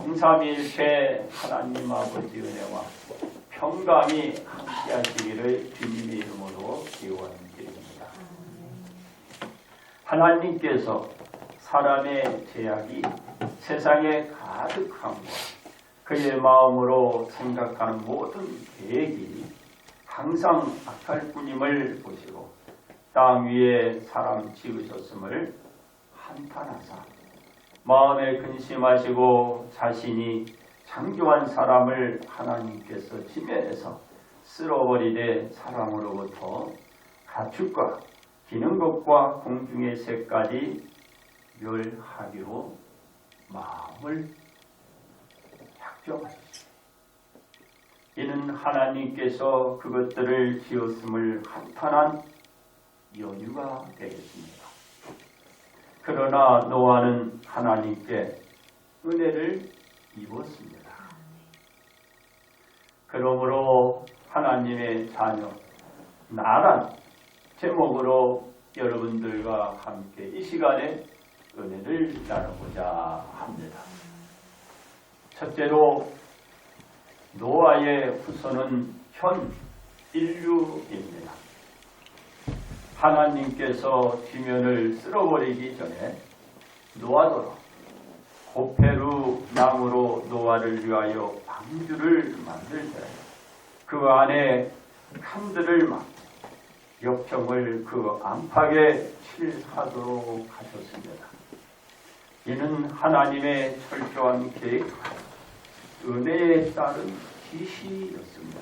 성삼위일체 하나님 아버지 은혜와 평강이 함께하시기를 주님의 이름으로 기원드립니다. 하나님께서 사람의 죄악이 세상에 가득한 것, 그의 마음으로 생각하는 모든 계획이 항상 악할 뿐임을 보시고 땅 위에 사람 지으셨음을 한탄하사 마음에 근심하시고 자신이 창조한 사람을 하나님께서 지면에서 쓸어버리되 사람으로부터 가축과 기는 것과 공중의 새까지 멸하기로 마음을 작정하셨습니다. 이는 하나님께서 그것들을 지었음을 한탄한 연유가 되겠습니다. 그러나 노아는 하나님께 은혜를 입었습니다. 그러므로 하나님의 자녀 나란 제목으로 여러분들과 함께 이 시간에 은혜를 나누고자 합니다. 첫째로 노아의 후손은 현 인류입니다. 하나님께서 지면을 쓸어버리기 전에 노아더러 고페루 나무로 노아를 위하여 방주를 만들 때 그 안에 칸들을 막고 역청을 그 안팎에 칠하도록 하셨습니다. 이는 하나님의 철저한 계획과 은혜에 따른 지시였습니다.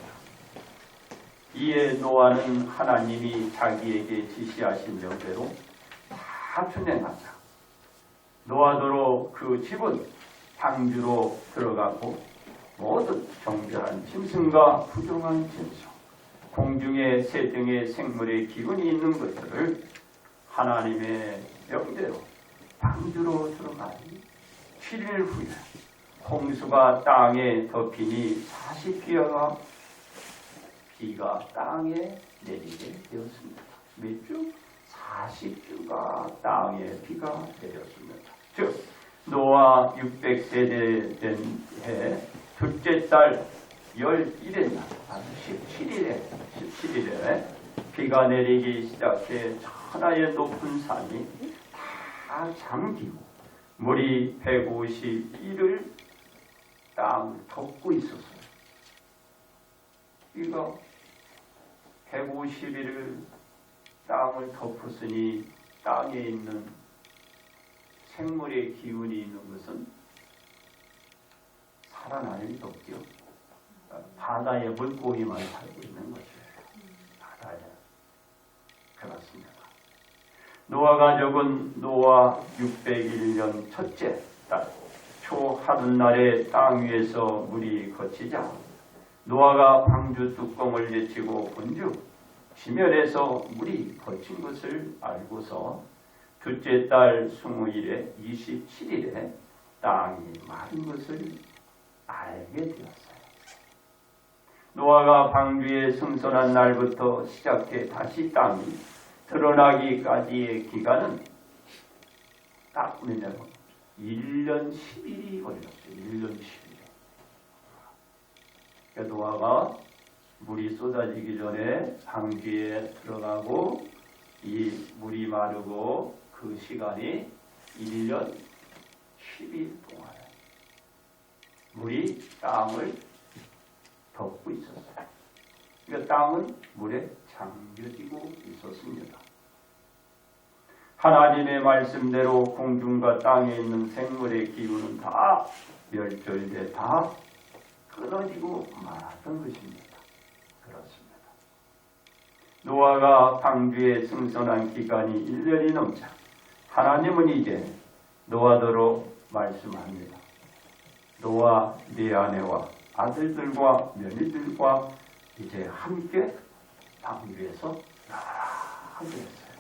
이에 노아는 하나님이 자기에게 지시하신 명대로 다 준행하자 노아더러 그 집은 방주로 들어가고 모든 정결한 짐승과 부정한 짐승, 공중의 새 등의 생물의 기운이 있는 것들을 하나님의 명대로 방주로 들어가니 7일 후에 홍수가 땅에 덮이니 40기가 비가 땅에 내리게 되었습니다. 몇 주? 40주가 땅에 비가 내렸습니다. 즉 노아 600세대 된 해 둘째 달 11일 날 17일에 비가 내리기 시작해 천하의 높은 산이 다 잠기고 물이 151을 땅을 덮고 있었어요. 비가 151을 땅을 덮었으니 땅에 있는 생물의 기운이 있는 것은 살아날 리도 없죠. 바다에 물고기만 살고 있는 것이에요. 바다에. 그렇습니다. 노아 가족은 노아 601년 첫째 달 초하룻날에 땅 위에서 물이 거치자 노아가 방주 뚜껑을 제치고 본즉 지면에서 물이 거친 것을 알고서 둘째 달 20일에 27일에 땅이 마른 것을 알게 되었어요. 노아가 방주에 승선한 날부터 시작해 다시 땅이 드러나기까지의 기간은 딱 뭐냐면 1년 10일이 걸렸어요. 1년 10일. 그러니까 노아가 물이 쏟아지기 전에 방주에 들어가고 이 물이 마르고 그 시간이 1년 10일 동안 물이 땅을 덮고 있었어요. 그러니까 땅은 물에 잠겨지고 있었습니다. 하나님의 말씀대로 공중과 땅에 있는 생물의 기운은 다 멸절돼 다 끊어지고 말았던 것입니다. 그렇습니다. 노아가 방주에 승선한 기간이 1년이 넘자 하나님은 이제 노아더러 말씀합니다. 노아 네 아내와 아들들과 며느리들과 이제 함께 방주에서 나가라 하고 했어요.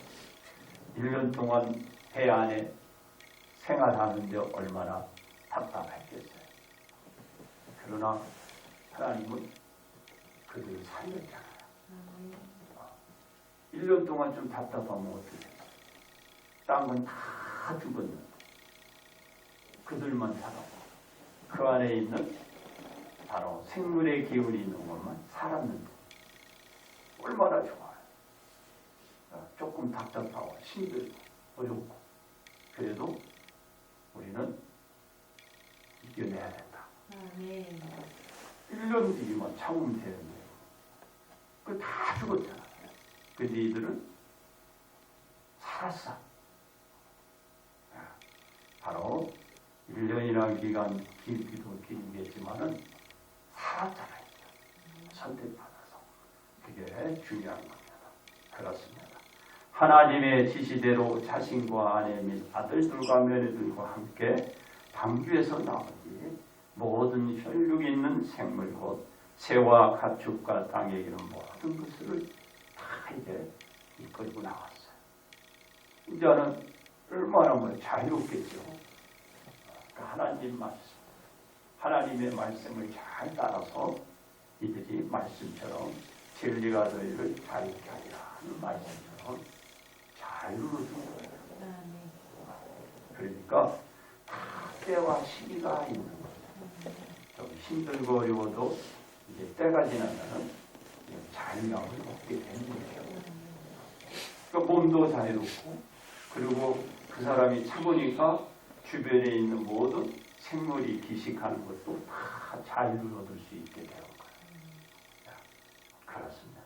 1년 동안 해 안에 생활하는데 얼마나 답답했겠어요. 그러나 하나님은 그들을 살렸잖아요. 1년 동안 좀 답답하면 어떻게 해요? 땅은 다 죽었는데 그들만 살아고 그 안에 있는 바로 생물의 기운이 있는 것만 살았는데 얼마나 좋아요. 조금 답답하고 힘들고 어렵고 그래도 우리는 이겨내야 된다. 1년 뒤만 참으면 되는데 그 다 죽었잖아. 근데 이들은 살았어. 바로 1년이라는 기간 길기도 길겠지만은 살았잖아요. 선택받아서. 그게 중요한 겁니다. 그렇습니다. 하나님의 지시대로 자신과 아내 및 아들들과 며느리들과 함께 방주에서 나온 뒤 모든 혈육이 있는 생물 곧 새와 가축과 땅에 이런 모든 것을 다 이제 이끌고 나왔어요. 이제는 얼마나 자유롭겠죠. 하나님 말씀, 하나님의 말씀을 잘 따라서 이들이 말씀처럼 진리가 너희를 자유케 하리라 하는 말씀처럼 자유로 준 거예요. 그러니까 다 때와 시기가 있는 거예요. 좀 힘들고 어려워도 이제 때가 지나면 자유함을 얻게 되는 거예요. 그러니까 몸도 자유롭고 그리고 그 사람이 참으니까 주변에 있는 모든 생물이 기식하는 것도 다 자유를 얻을 수 있게 되는 거예요. 그렇습니다.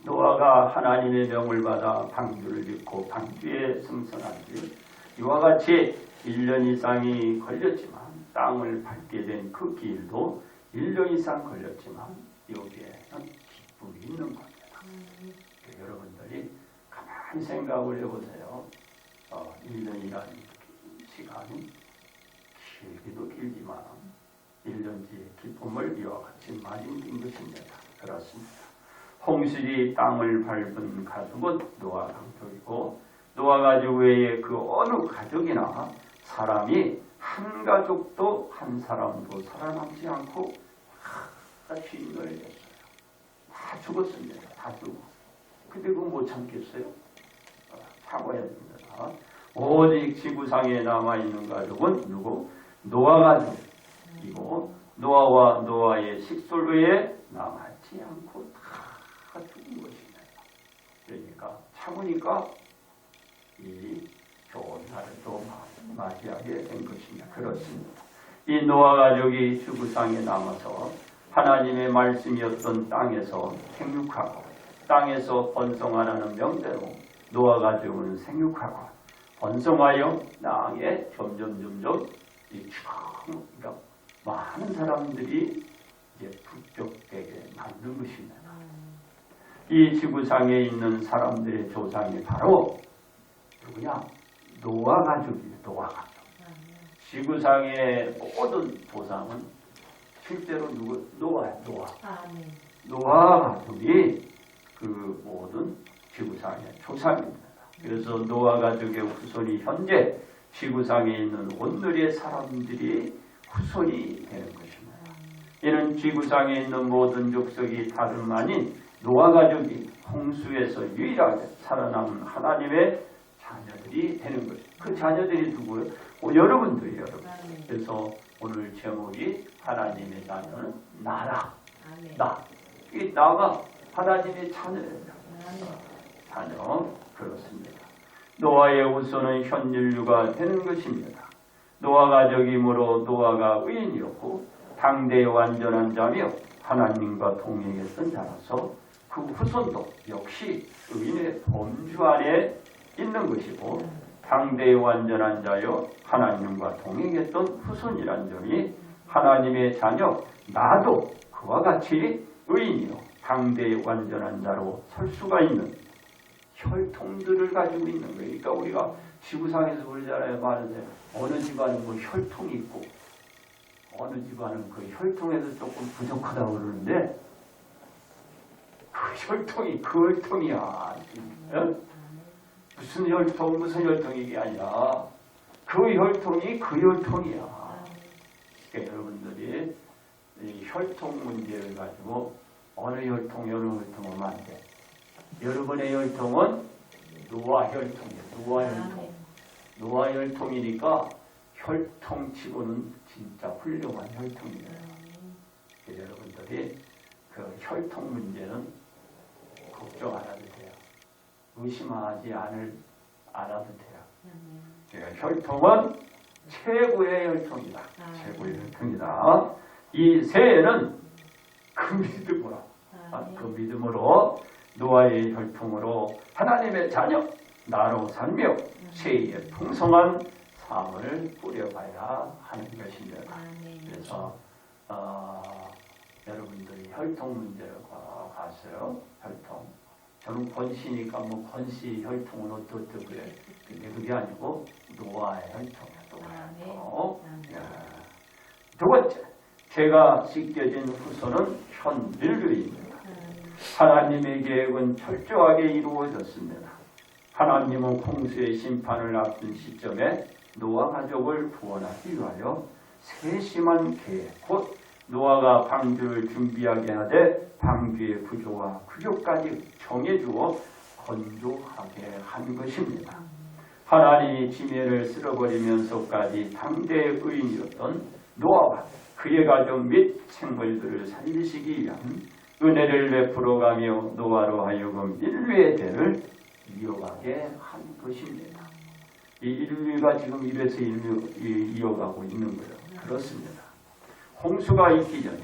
노아가 하나님의 명을 받아 방주를 짓고 방주에 승선한 뒤 이와 같이 1년 이상이 걸렸지만 땅을 밟게 된 그 길도 1년 이상 걸렸지만 여기에는 기쁨이 있는 겁니다. 여러분들이 가만히 생각을 해보세요. 1년이라는 시간이 길기도 길지만 1년 뒤의 기쁨을 이와 같이 맞이한 것입니다. 그렇습니다. 홍수리 땅을 밟은 가족은 노아 가족이고 노아 가족 외에 그 어느 가족이나 사람이 한 가족도 한 사람도 살아남지 않고 다 주인을 했어요. 다 죽었습니다. 다 죽어. 근데 그거 못 참겠어요? 참아야 됩니다. 오직 지구상에 남아있는 가족은 누구? 노아 가족이고 노아와 노아의 식솔 외에 남아있지 않고 다 죽은 것입니다. 그러니까 참으니까 이 좋은 날을 또 맞이하게 된 것입니다. 그렇습니다. 이 노아 가족이 지구상에 남아서 하나님의 말씀이었던 땅에서 생육하고 땅에서 번성하라는 명대로 노아 가족은 생육하고 번성하여 땅에 점점 그러니까 많은 사람들이 이제 북적되게 만든 것입니다. 이 지구상에 있는 사람들의 조상이 바로 누구냐? 노아 가족이에요. 노아 가족. 지구상의 모든 조상은 실제로 누구? 노아야. 노아 가족이 그 모든 지구상의 조상입니다. 그래서 노아 가족의 후손이 현재 지구상에 있는 온누리의 사람들이 후손이 되는 것입니다. 이는 지구상에 있는 모든 족속이 다름 아닌 노아 가족이 홍수에서 유일하게 살아남은 하나님의 자녀들이 되는 거예요. 그 자녀들이 누구예요? 여러분들이에요. 여러분. 그래서 오늘 제목이 하나님의 자녀는 나라. 나. 이 나가 하나님의 자녀예요. 자녀. 그렇습니다. 노아의 후손은 현 인류가 되는 것입니다. 노아 가족이므로 노아가 의인이었고 당대의 완전한 자며 하나님과 동행했던 자라서 그 후손도 역시 의인의 범주 안에 있는 것이고 당대의 완전한 자여 하나님과 동행했던 후손이란 점이 하나님의 자녀 나도 그와 같이 의인이요 당대의 완전한 자로 설 수가 있는 혈통들을 가지고 있는 거예요. 그러니까 우리가 지구상에서 그러잖아요. 말하는데 어느 집안은 뭐 혈통이 있고 어느 집안은 그 혈통에서 조금 부족하다고 그러는데 그 혈통이 그 혈통이야. 무슨 혈통 이게 아니라 그 혈통이 그 혈통이야. 그러니까 여러분들이 이 혈통 문제를 가지고 어느 혈통 하면 안 돼. 여러분의 혈통은 노아 혈통이에요. 노아 혈통. 노아 혈통이니까 혈통치고는 진짜 훌륭한 혈통이에요. 여러분들이 그 혈통 문제는 걱정 안 해도 돼요. 의심하지 않아도 돼요. 그러니까 혈통은 최고의 혈통이다. 최고의 혈통이다. 이 새해는 그 믿음으로, 그 믿음으로 노아의 혈통으로 하나님의 자녀, 나로 살며 새해의 풍성한 삶을 꾸려가야 하는 것입니다. 그래서 여러분들이 혈통 문제를 가서요. 혈통. 저는 권씨니까 뭐 권씨 혈통은 어떻게 그래. 근데 그게 아니고 노아의 혈통이야. 두 번째, 죄가 씻겨진 후손은 현 인류입니다. 하나님의 계획은 철저하게 이루어졌습니다. 하나님은 홍수의 심판을 앞둔 시점에 노아 가족을 구원하기 위하여 세심한 계획, 곧 노아가 방주를 준비하게 하되 방주의 구조와 구조까지 정해주어 건조하게 한 것입니다. 하나님이 지면을 쓸어버리면서까지 당대의 의인이었던 노아와 그의 가족 및 생물들을 살리시기 위한 은혜를 베풀어가며 노아로 하여금 인류의 대를 이어가게 한 것입니다. 이 인류가 지금 이래서 이어가고 있는 거예요. 그렇습니다. 홍수가 있기 전에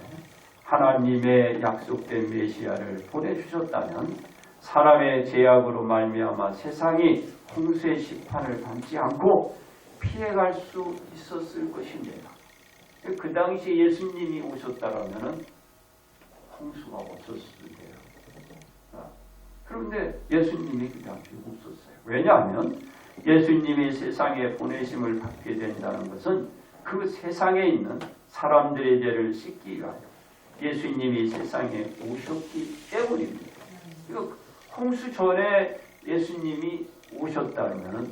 하나님의 약속된 메시아를 보내주셨다면 사람의 죄악으로 말미암아 세상이 홍수의 심판을 받지 않고 피해갈 수 있었을 것입니다. 그 당시 예수님이 오셨다라면 홍수가 없었을 때요. 그런데 예수님이 그 당시에 없었어요. 왜냐하면 예수님이 세상에 보내심을 받게 된다는 것은 그 세상에 있는 사람들의 죄를 씻기 위하여 예수님이 세상에 오셨기 때문입니다. 홍수 전에 예수님이 오셨다면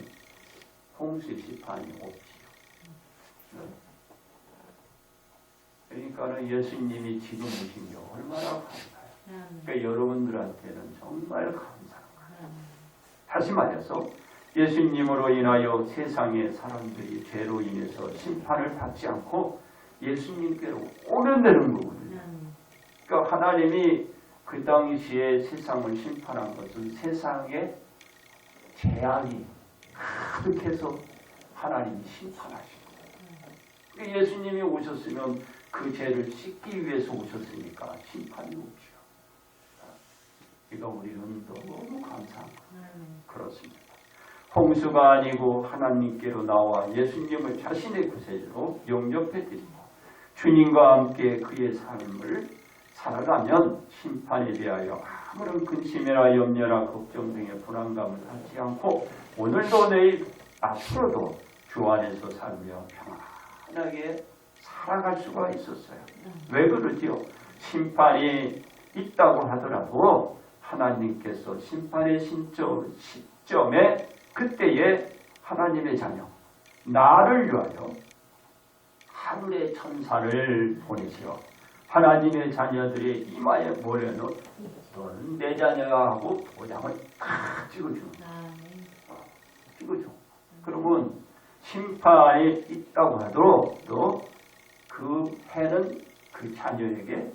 홍수의 심판이 없지요. 그러니까 예수님이 지금 오신 게 얼마나 감사해요. 그러니까 여러분들한테는 정말 감사한 거예요. 다시 말해서 예수님으로 인하여 세상의 사람들이 죄로 인해서 심판을 받지 않고 예수님께로 오면 되는 거거든요. 그러니까 하나님이 그 당시에 세상을 심판한 것은 세상의 죄악이 가득해서 하나님이 심판하신 거예요. 그러니까 예수님이 오셨으면 그 죄를 씻기 위해서 오셨으니까 심판이 없죠. 그러니까 우리는 너무 감사한 거예요. 그렇습니다. 홍수가 아니고 하나님께로 나와 예수님을 자신의 구세주로 영접해드리고 주님과 함께 그의 삶을 살아가면 심판에 대하여 아무런 근심이나 염려나 걱정 등의 불안감을 갖지 않고 오늘도 내일 앞으로도 주 안에서 살며 평안하게 살아갈 수가 있었어요. 왜 그러지요? 심판이 있다고 하더라도 하나님께서 심판의 시점에 그때에 하나님의 자녀 나를 위하여 하늘의 천사를 보내시어 하나님의 자녀들의 이마에 모래는 너는 내 자녀야 하고 도장을 탁 찍어주는 찍어줘. 그러면 심판이 있다고 하더라도 그 해는 그 자녀에게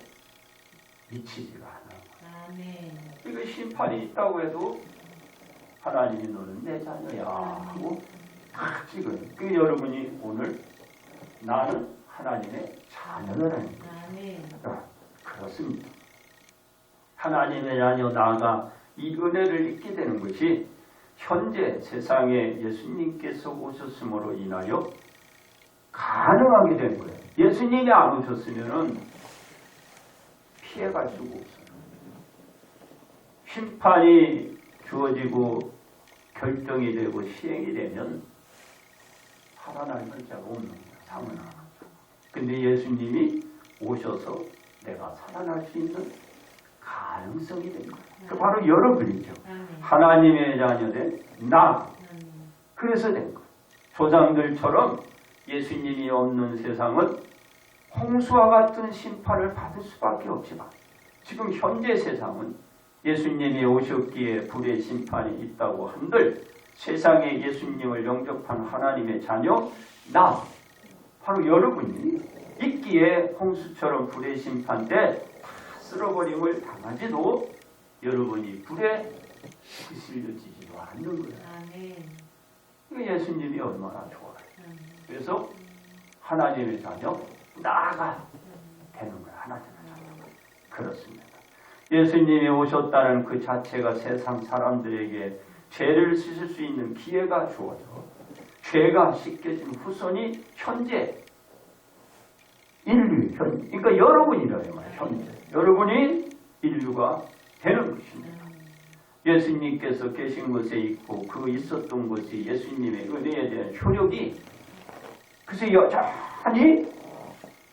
미치지가 않아요. 이거 심판이 있다고 해도 하나님이 너는 내 자녀야 하고 탁 찍어요. 그 여러분이 오늘 나는 하나님의 자녀라는 거예요. 그렇습니다. 하나님의 자녀 나아가 이 은혜를 잊게 되는 것이 현재 세상에 예수님께서 오셨음으로 인하여 가능하게 된 거예요. 예수님이 안 오셨으면 피해갈 수가 없어요. 심판이 주어지고 결정이 되고 시행이 되면 살아날 글자가 없는 거예요. 살아날. 근데 예수님이 오셔서 내가 살아날 수 있는 가능성이 된 거예요. 그 바로 여러분이죠. 하나님의 자녀된 나. 그래서 된 거예요. 조상들처럼 예수님이 없는 세상은 홍수와 같은 심판을 받을 수밖에 없지만 지금 현재 세상은 예수님이 오셨기에 불의 심판이 있다고 한들 세상에 예수님을 영접한 하나님의 자녀 나 바로 여러분이 있기에 홍수처럼 불의 심판 때 다 쓸어버림을 당하지도 여러분이 불에 부실려지지도 않는 거예요. 예수님이 얼마나 좋아요. 그래서 하나님의 자녀 나아가 되는 거예요. 하나님의 자녀. 그렇습니다. 예수님이 오셨다는 그 자체가 세상 사람들에게 죄를 씻을 수 있는 기회가 주어져 죄가 씻겨진 후손이 현재 인류, 그러니까 여러분이라요. 현재 여러분이 인류가 되는 것입니다. 예수님께서 계신 곳에 있고 그 있었던 곳이 예수님의 은혜에 대한 효력이 그래서 여전히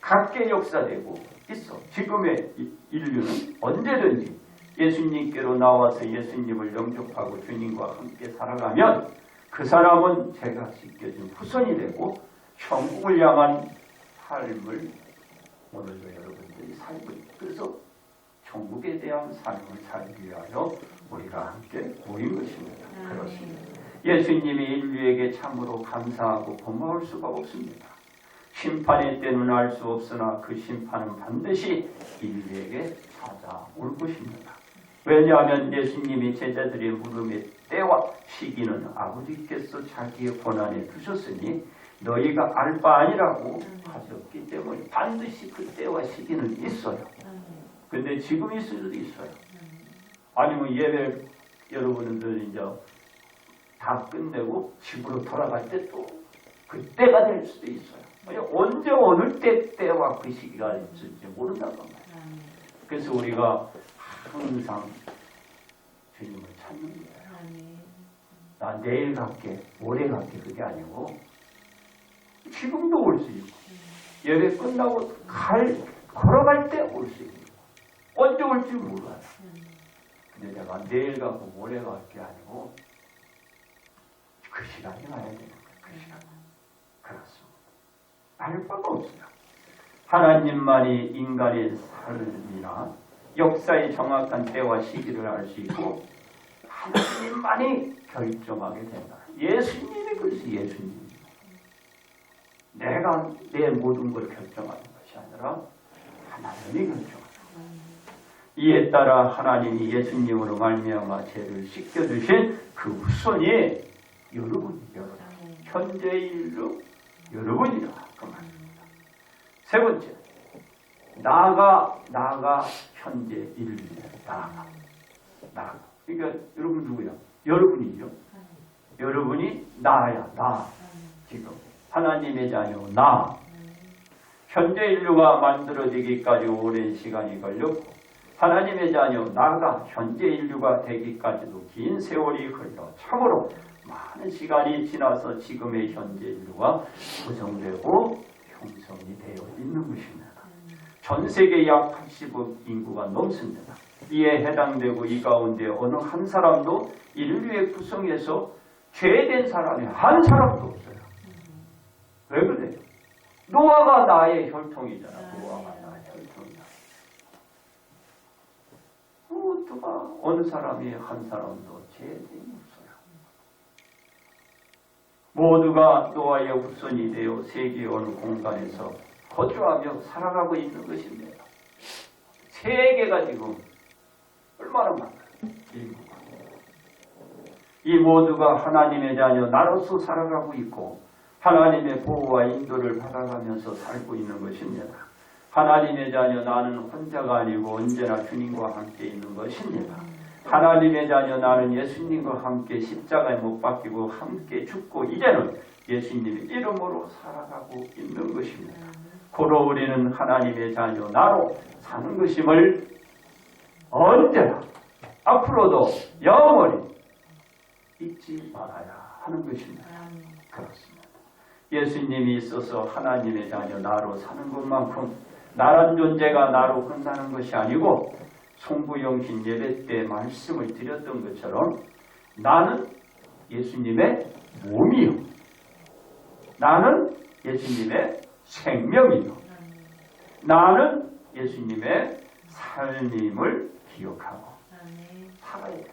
각계 역사되고 있어. 지금의 인류는 언제든지 예수님께로 나와서 예수님을 영접하고 주님과 함께 살아가면 그 사람은 죄가 씻겨진 후손이 되고 천국을 향한 삶을 오늘도 여러분들이 살고 있고 그래서 천국에 대한 삶을 살기 위하여 우리가 함께 모인 것입니다. 그렇습니다. 예수님이 인류에게 참으로 감사하고 고마울 수가 없습니다. 심판의 때는 알 수 없으나 그 심판은 반드시 인류에게 찾아올 것입니다. 왜냐하면 예수님이 제자들의 물음의 때와 시기는 아버지께서 자기의 권한에 두셨으니 너희가 알 바 아니라고 하셨기 때문에 반드시 그 때와 시기는 있어요. 근데 지금 있을 수도 있어요. 아니면 예배 여러분들 이제 다 끝내고 집으로 돌아갈 때 또 그때가 될 수도 있어요. 언제 어느 때와 그 시기가 있을지 모른다는 말이에요. 그래서 우리가 항상 주님을 찾는 거예요. 나 내일 갈게, 모레 갈게 그게 아니고 지금도 올 수 있고 예배 끝나고 걸어갈 때 올 수 있고 언제 올지 몰라요. 근데 내가 내일 가고 모레 갈 게 아니고 그 시간이 와야 되는 거예요. 그 시간. 그렇습니다. 알 바가 없어요. 하나님만이 인간의 삶이나 역사의 정확한 때와 시기를 알 수 있고 하나님만이 결정하게 된다. 예수님이 그래서 예수님. 내가 내 모든 걸 결정하는 것이 아니라 하나님이 결정한다. 이에 따라 하나님이 예수님으로 말미암아 죄를 씻겨주신 그 후손이 여러분이요. 현재 인류 여러분이라 그 말입니다. 세 번째, 나아가 현재 인류에 나아가. 그러니까 여러분 누구야? 여러분이죠. 여러분이 나야. 나. 지금 하나님의 자녀 나. 현재 인류가 만들어지기까지 오랜 시간이 걸렸고 하나님의 자녀 나가 현재 인류가 되기까지도 긴 세월이 흘러 참으로 많은 시간이 지나서 지금의 현재 인류가 구성되고 형성이 되어 있는 것입니다. 전 세계 약 80억 인구가 넘습니다. 이에 해당되고 이 가운데 어느 한 사람도 인류의 구성에서 죄된 사람이 한 사람도 없어요. 왜 그래요? 노아가 나의 혈통이잖아. 노아가 나의 혈통이야. 누가 어느 사람이 한 사람도 죄됨이 없어요. 모두가 노아의 후손이 되어 세계 어느 공간에서 거주하며 살아가고 있는 것입니다. 세계가 지금 얼마나 많아요. 이 모두가 하나님의 자녀 나로서 살아가고 있고 하나님의 보호와 인도를 받아가면서 살고 있는 것입니다. 하나님의 자녀 나는 혼자가 아니고 언제나 주님과 함께 있는 것입니다. 하나님의 자녀 나는 예수님과 함께 십자가에 못 박히고 함께 죽고 이제는 예수님의 이름으로 살아가고 있는 것입니다. 고로 우리는 하나님의 자녀 나로 사는 것임을 언제나 앞으로도 영원히 잊지 말아야 하는 것입니다. 그렇습니다. 예수님이 있어서 하나님의 자녀 나로 사는 것만큼 나란 존재가 나로 끝나는 것이 아니고 송구영신 예배 때 말씀을 드렸던 것처럼 나는 예수님의 몸이요. 나는 예수님의 생명이요. 나는 예수님의 삶임을 기억하고 살아야 돼요.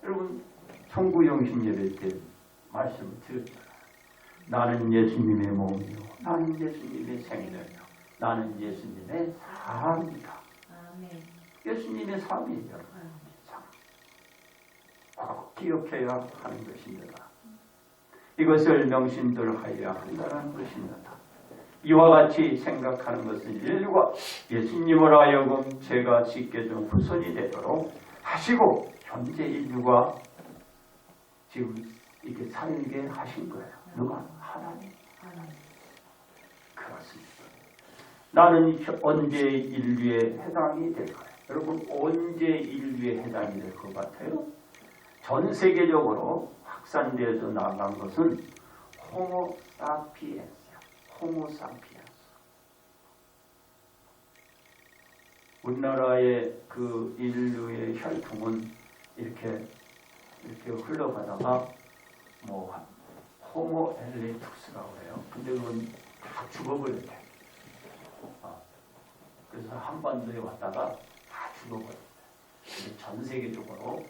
여러분 송구영신 예배 때 말씀을 드렸잖아요. 나는 예수님의 몸이요. 나는 예수님의 생명이요. 나는 예수님의 삶이다. 예수님의 삶이죠. 꼭 기억해야 하는 것입니다. 이것을 명심들하여야 한다는 것입니다. 이와 같이 생각하는 것은 인류가 예수님을 하여금 죄가 씻겨준 후손이 되도록 하시고 현재 인류가 지금 이렇게 살게 하신 거예요. 누가? 하나님. 그렇습니다. 나는 언제 인류에 해당이 될까요? 여러분 언제 인류에 해당이 될 것 같아요? 전 세계적으로 확산되어서 나간 것은 호모 사피엔스야. 호모 사피엔스. 우리나라의 그 인류의 혈통은 이렇게 흘러가다가 뭐 호모 엘리툭스라고 해요. 근데 그건 다 죽어버렸대. 그래서 한반도에 왔다가 다 죽어버렸대. 근데 전 세계적으로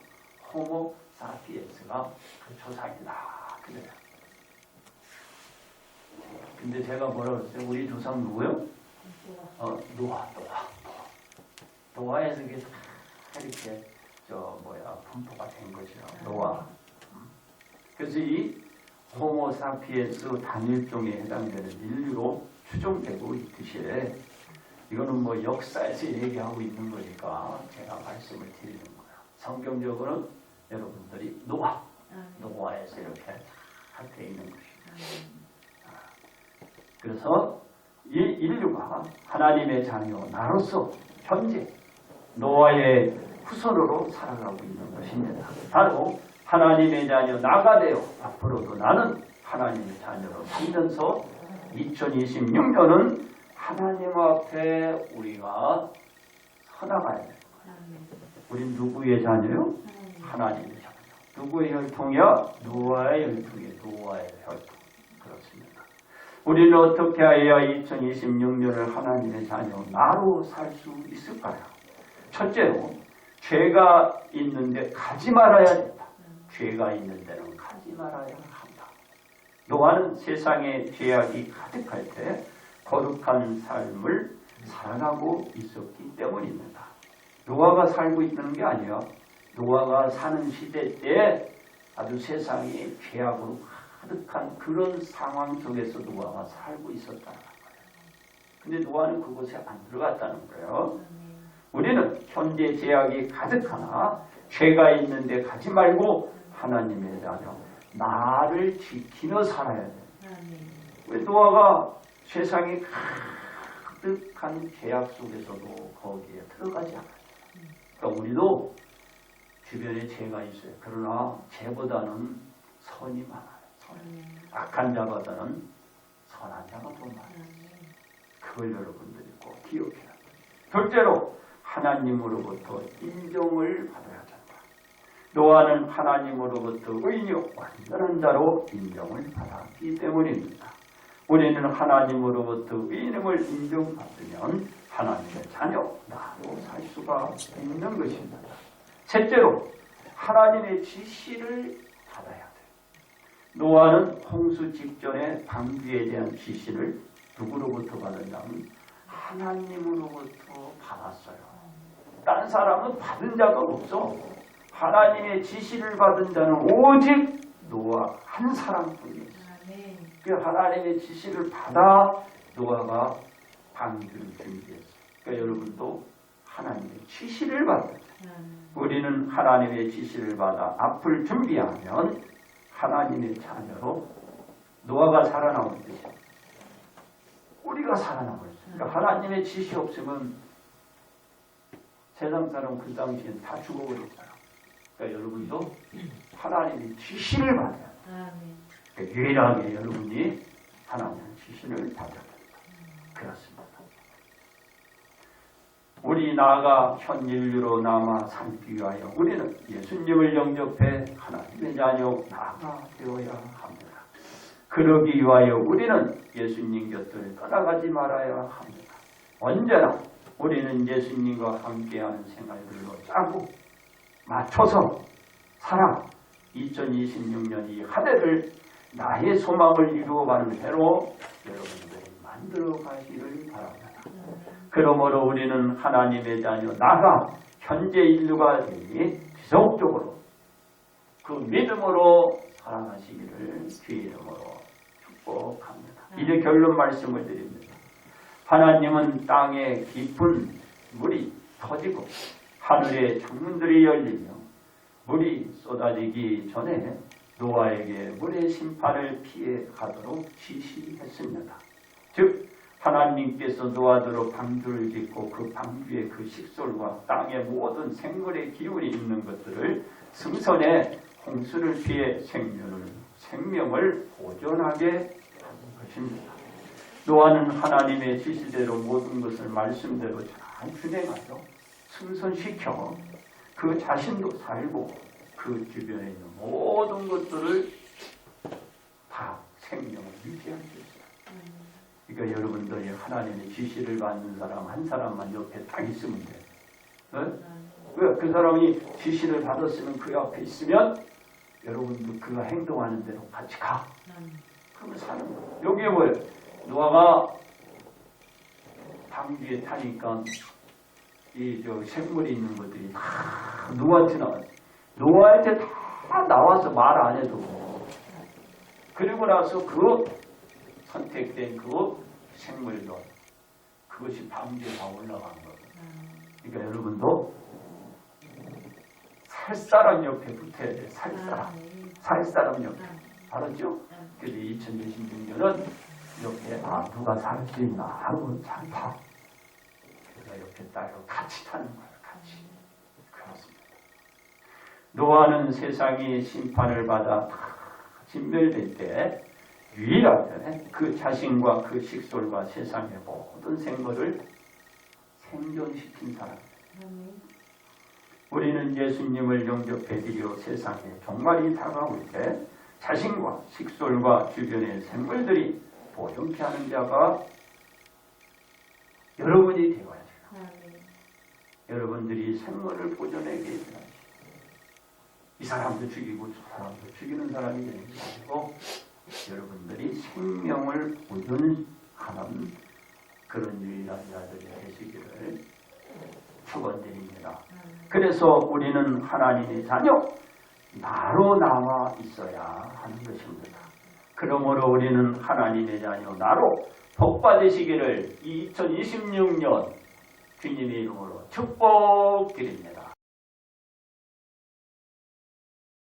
호모 사피엔스가 그 조상이다. 그래요. 근데 제가 뭐라 그랬어요? 우리 조상 누구요? 노아에서 이렇게 분포가 된 것이라. 노아. 그래서 이 호모 사피엔스 단일종에 해당되는 인류로 추정되고 있듯이 이거는 뭐 역사에서 얘기하고 있는 거니까 제가 말씀을 드리는 거예요. 성경적으로는 여러분들이 노아에서 이렇게 되어 있는 것입니다. 그래서 이 인류가 하나님의 자녀 나로서 현재 노아의 후손으로 살아가고 있는 것입니다. 바로 하나님의 자녀 나가 되어 앞으로도 나는 하나님의 자녀로 살면서 2026년은 하나님 앞에 우리가 서나가야 돼요. 우린 누구의 자녀요? 하나님의 자녀. 누구의 혈통이야? 노아의 혈통이에요. 노아의 혈통. 그렇습니다. 우리는 어떻게 해야 2026년을 하나님의 자녀 나로 살 수 있을까요? 첫째로 죄가 있는데 가지 말아야 된다. 죄가 있는 데는 가지 말아야 한다. 노아는 세상에 죄악이 가득할 때 거룩한 삶을 살아가고 있었기 때문입니다. 노아가 살고 있는 게 아니라 노아가 사는 시대 때 아주 세상에 죄악으로 가득한 그런 상황 속에서 노아가 살고 있었다는 거예요. 근데 노아는 그곳에 안 들어갔다는 거예요. 우리는 현재 죄악이 가득하나 죄가 있는데 가지 말고 하나님의 자녀 나를 지키며 살아야 돼요. 왜 노아가 세상에 가득한 죄악 속에서도 거기에 들어가지 않아요. 그러니까 우리도 주변에 죄가 있어요. 그러나 죄보다는 선이 많아요. 악한 자보다는 선한 자가 더 많아요. 그걸 여러분들이 꼭 기억해야 돼요. 둘째로 하나님으로부터 인정을 받아야 된다. 노아는 하나님으로부터 의인이요 완전한 자로 인정을 받았기 때문입니다. 우리는 하나님으로부터 의인임을 인정받으면 하나님의 자녀 나로 살 수가 있는 것입니다. 셋째로 하나님의 지시를 받아야 돼요. 노아는 홍수 직전에 방주에 대한 지시를 누구로부터 받았냐면 하나님으로부터 받았어요. 다른 사람은 받은 자가 없어. 하나님의 지시를 받은 자는 오직 노아 한 사람뿐이었어요. 그 하나님의 지시를 받아 노아가 방주를 준비했어요. 그러니까 여러분도 하나님의 지시를 받아요. 우리는 하나님의 지시를 받아 앞을 준비하면 하나님의 자녀로 노아가 살아남을 것이에요. 우리가 살아남을 수 있어요. 그러니까 하나님의 지시 없으면 세상 사람 그 당시엔 다 죽어버렸어요. 그러니까 여러분도 하나님의 지시를 받아야 돼요. 그러니까 유일하게 여러분이 하나님의 지시를 받아야 됩니다. 그렇습니다. 우리 나아가 현 인류로 남아 살기 위하여 우리는 예수님을 영접해 하나님의 자녀 나아가 되어야 합니다. 그러기 위하여 우리는 예수님 곁을 떠나가지 말아야 합니다. 언제나 우리는 예수님과 함께하는 생활들로 짜고 맞춰서 살아 2026년 이 한 해를 나의 소망을 이루어가는 해로 여러분들 만들어 가시를 바랍니다. 그러므로 우리는 하나님의 자녀, 나가 현재 인류가 되니 지속적으로 그 믿음으로 살아가시기를 주의 이름으로 축복합니다. 이제 결론 말씀을 드립니다. 하나님은 땅에 깊은 물이 터지고 하늘의 창문들이 열리며 물이 쏟아지기 전에 노아에게 물의 심판을 피해 가도록 지시했습니다. 즉 하나님께서 노아더러 방주를 짓고 그 방주의 그 식솔과 땅의 모든 생물의 기운이 있는 것들을 승선해 홍수를 피해 생명을 보존하게 하는 것입니다. 노아는 하나님의 지시대로 모든 것을 말씀대로 잘 준행하여 승선시켜 그 자신도 살고 그 주변에 있는 모든 것들을 다 생명을 유지할 수 있어요. 그러니까 여러분들이 하나님의 지시를 받는 사람 한 사람만 옆에 딱 있으면 돼요. 왜? 그 사람이 지시를 받았으면 그 옆에 있으면 여러분도 그가 행동하는 대로 같이 가. 그러면 사는 거예요. 여기에 뭐예요? 노아가 방주에 타니까 이 생물이 있는 것들이 다 누구한테 나와요? 노아한테 다 나와서 말 안 해도. 그리고 나서 그 선택된 그 생물도 그것이 방주에 다 올라간 거예요. 그러니까 여러분도 살 사람 옆에 붙어야 돼요. 살 사람 옆에. 알았죠? 그래서 2026년은 옆에 누가 살 수 있나 하고 잘 타. 그래서 옆에 따로 같이 타는 거예요. 같이. 그렇습니다. 노아는 세상이 심판을 받아 다 진멸될 때 유일하게 그 자신과 그 식솔과 세상의 모든 생물을 생존시킨 사람입니다. 우리는 예수님을 영접해드려 세상에 종말이 다가올 때 자신과 식솔과 주변의 생물들이 보존케 하는 자가 여러분이 되어야 돼요. 여러분들이 생물을 보존하게 해야지. 이 사람도 죽이고 저 사람도 죽이는 사람이 되는 게 아니고 여러분들이 생명을 보존하는 그런 유일한 자들이 되시기를 축원드립니다. 그래서 우리는 하나님의 자녀, 나로 나와 있어야 하는 것입니다. 그러므로 우리는 하나님의 자녀, 나로 복받으시기를 2026년 주님의 이름으로 축복드립니다.